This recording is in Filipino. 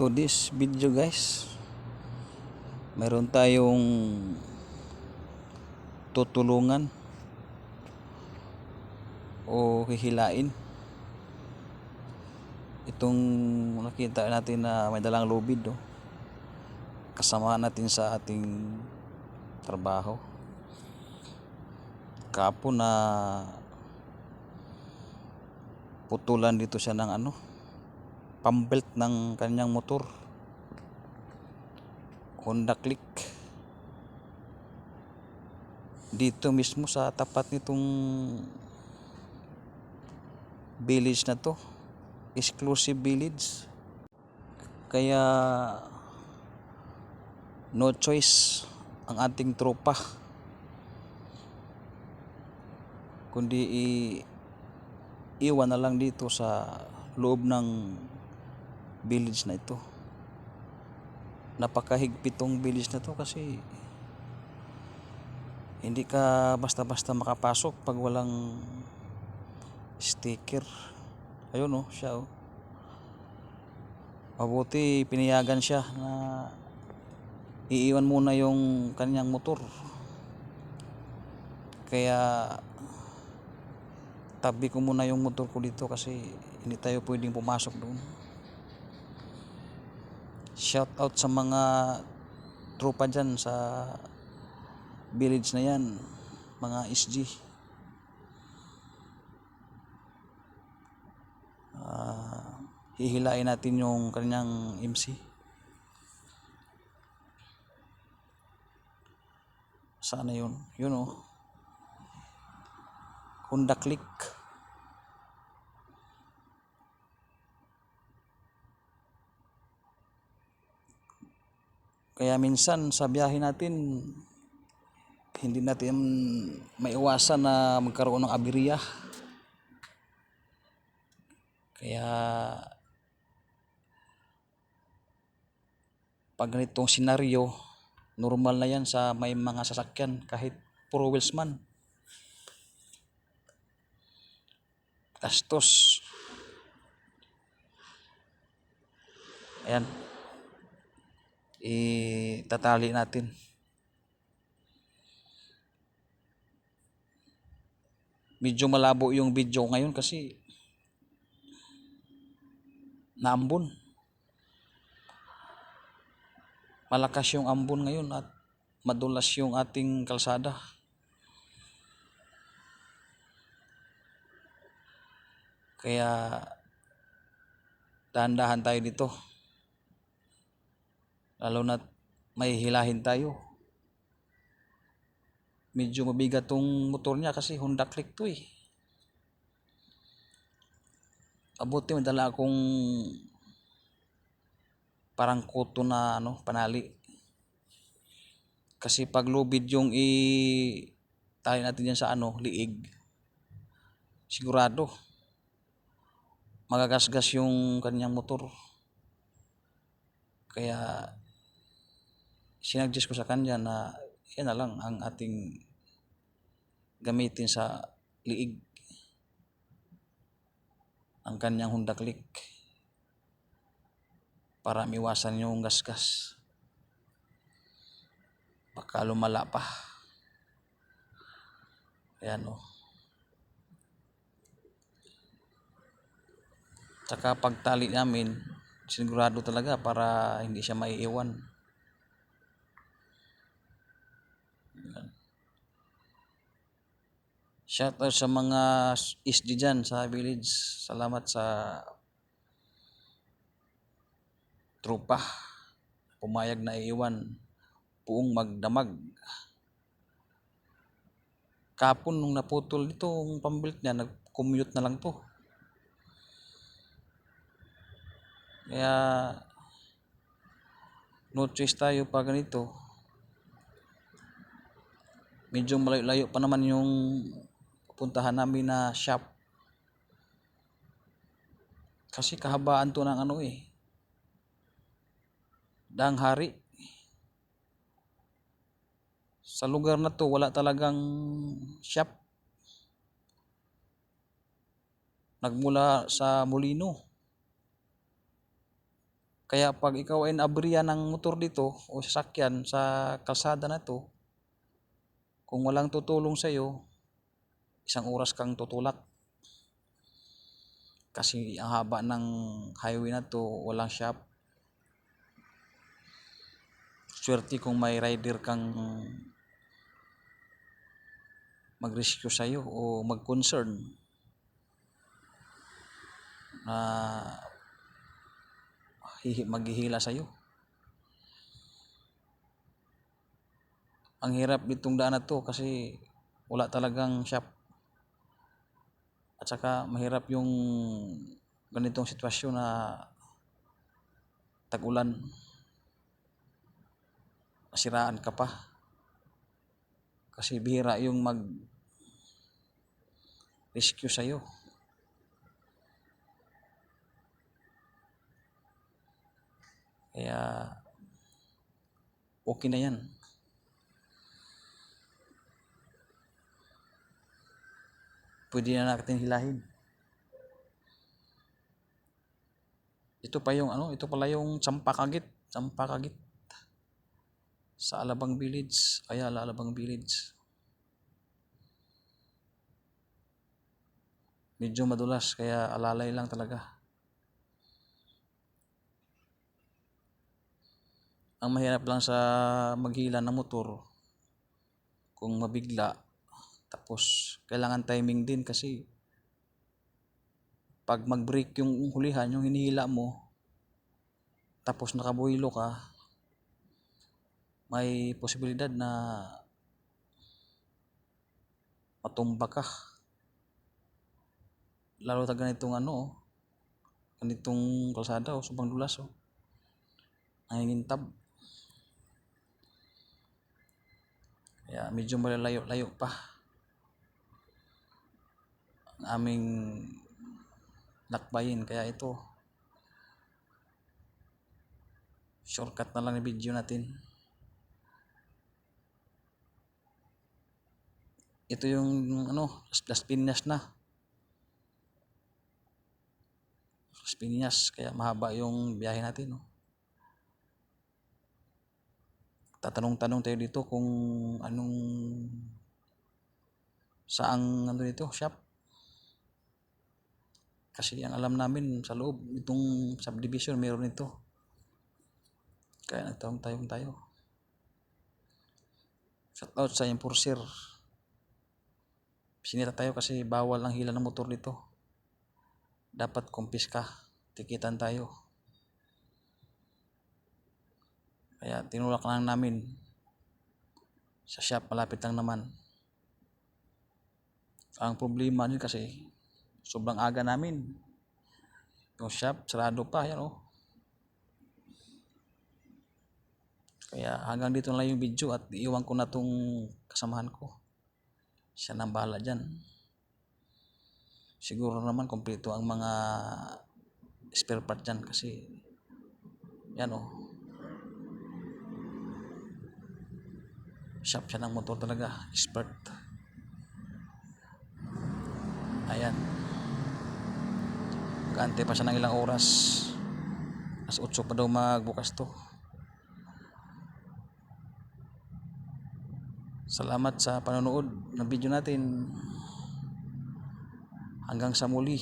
To this video guys, mayroon tayong tutulungan o hihilain. Itong nakita natin na may dalang lubid, kasama natin sa ating trabaho. Kapon na putulan dito siya ng pambelt ng kanyang motor, Honda Click, dito mismo sa tapat nitong village na to, exclusive village. Kaya no choice ang ating tropa kundi iwan na lang dito sa loob ng village na ito. Napakahigpit tong village na to kasi hindi ka basta-basta makapasok pag walang sticker. Ayun siya Mabuti pinayagan siya na iiwan muna yung kanyang motor. Kaya tabi ko muna yung motor ko dito kasi hindi tayo pwedeng pumasok doon. Shout out sa mga tropa dyan sa village na yan, mga SG. Hihilain natin yung kanyang MC. Sana yun Honda Click. Kaya minsan sa biyahe natin hindi natin maiwasan na magkaroon ng aberya. Kaya pag ganitong senaryo, normal na yan sa may mga sasakyan kahit puro wheels man. Gastos. Ayan, itatali natin. Medyo malabo yung video ngayon kasi naambon. Malakas yung ambon ngayon at madulas yung ating kalsada. Kaya dahan-dahan tayo dito. Lalo na may hilahin tayo. Medyo mabigat tong motor niya kasi Honda Click to . Abuti madala akong parang kuto na panali. Kasi pag lubid yung tali natin yan sa liig, sigurado magagasgas yung kanyang motor. Kaya sinadjust ko sa kanya na yan na lang ang ating gamitin sa liig, ang kanyang Honda Click, para miwasan yung gasgas. Baka lumala pa. Ayan Tsaka pagtali namin, sigurado talaga para hindi siya maiiwan. Shout out sa mga SG dyan sa village. Salamat sa tropa. Pumayag na iiwan buong magdamag. Kapon nung naputol itong pambilt niya, nag-commute na lang to. Kaya no choice tayo pa ganito. Medyo malayo pa naman yung puntahan namin na shop. Kasi kahabaan to ng Daang Hari. Sa lugar na to wala talagang shop. Nagmula sa Molino, Kaya pag ikaw ay naabriya ng motor dito o sasakyan sa kalsada na to, kung walang tutulong sa'yo, 1 oras kang tutulak. Kasi ang haba ng highway na to, walang shop. Swerte kung may rider kang mag-rescue sa'yo o mag-concern na maghihila sa'yo. Ang hirap ditong daan na to kasi wala talagang shop. At saka mahirap yung ganitong sitwasyon na tag-ulan, nasiraan ka pa. Kasi bihira yung mag-rescue sa'yo. Kaya okay na yan. Pwede na natin hilahin. Ito pala yung Sampakagit sa Alabang Village, Ayala, Alabang Village. Medyo madulas kaya alalay lang talaga. Ang mahirap lang sa maghila ng motor, kung mabigla, tapos kailangan timing din kasi pag mag-brake yung hulihan, yung hinihila mo, tapos nakabuhilo ka, may posibilidad na matumba ka. Lalo sa ganitong ganitong kalsada sobrang dulas nangingintab. Kaya medyo malalayo-layo pa ang aming lakbayin. Kaya ito, shortcut na lang yung video natin. Ito yung Las Piñas na. Las Piñas, kaya mahaba yung biyahe natin. Tatanong-tanong tayo dito kung saang dito, shop. Kasi ang alam namin sa loob, itong subdivision meron ito. Kaya nagtanong tayo. Shout out sa enforcer. Sinita tayo kasi bawal ang hila ng motor dito. Dapat kumpiska, tikitan tayo. Kaya tinulak lang namin sa shop, malapit lang naman. Ang problema din kasi sobrang aga namin. Yung shop sarado pa, Kaya hanggang dito lang yung video at iiwan ko na tong kasamahan ko. Siya nang bahala dyan. Siguro naman kompleto ang mga spare part dyan kasi yan shop siya ng motor talaga, expert. Ayan, mag-aantay pa siya ng ilang oras. Alas 8 pa daw magbukas to. Salamat sa panonood ng video natin. Hanggang sa muli.